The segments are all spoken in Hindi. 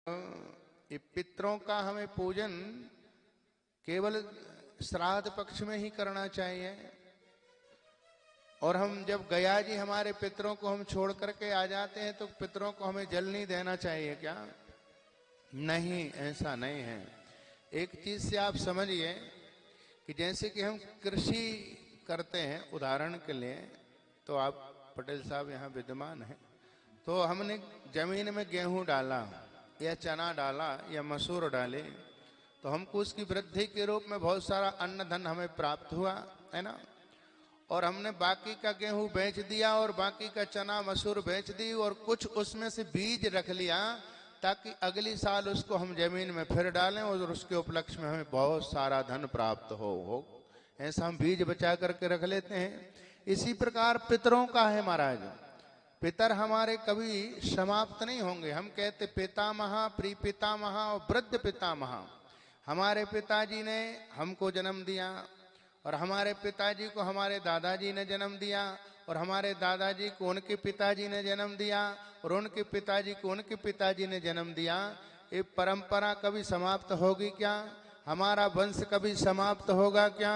ये पितरों का हमें पूजन केवल श्राद्ध पक्ष में ही करना चाहिए। और हम जब गया जी हमारे पितरों को हम छोड़ करके आ जाते हैं तो पितरों को हमें जल नहीं देना चाहिए क्या? नहीं, ऐसा नहीं है। एक चीज से आप समझिए कि जैसे कि हम कृषि करते हैं, उदाहरण के लिए, तो आप पटेल साहब यहाँ विद्यमान हैं, तो हमने जमीन में गेहूं डाला या चना डाला या मसूर डाले तो हमको उसकी वृद्धि के रूप में बहुत सारा अन्न धन हमें प्राप्त हुआ, है ना। और हमने बाकी का गेहूं बेच दिया और बाकी का चना मसूर बेच दी और कुछ उसमें से बीज रख लिया ताकि अगली साल उसको हम जमीन में फिर डालें और उसके उपलक्ष्य में हमें बहुत सारा धन प्राप्त हो। ऐसा हम बीज बचा करके रख लेते हैं। इसी प्रकार पितरों का है महाराज। पितर हमारे कभी समाप्त नहीं होंगे। हम कहते पितामह, प्रिय पितामह और वृद्ध पितामह। हमारे पिताजी ने हमको जन्म दिया और हमारे पिताजी को हमारे दादाजी ने जन्म दिया और हमारे दादाजी को उनके पिताजी ने जन्म दिया और उनके पिताजी को उनके पिताजी ने जन्म दिया। ये परंपरा कभी समाप्त होगी क्या? हमारा वंश कभी समाप्त होगा क्या?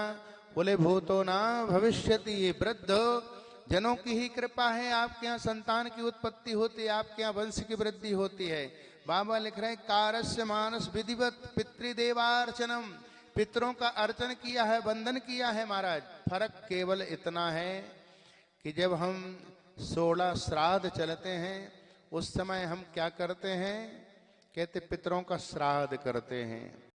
बोले भूतो ना भविष्यति। ये वृद्ध जनों की ही कृपा है, आपके यहाँ संतान की उत्पत्ति होती है, आपके यहाँ वंश की वृद्धि होती है। बाबा लिख रहे हैं कारस्य मानस विधिवत पितृदेवार्चनम। पितरों का अर्चन किया है, वंदन किया है महाराज। फर्क केवल इतना है कि जब हम 16 श्राद्ध चलते हैं उस समय हम क्या करते हैं? कहते पितरों का श्राद्ध करते हैं।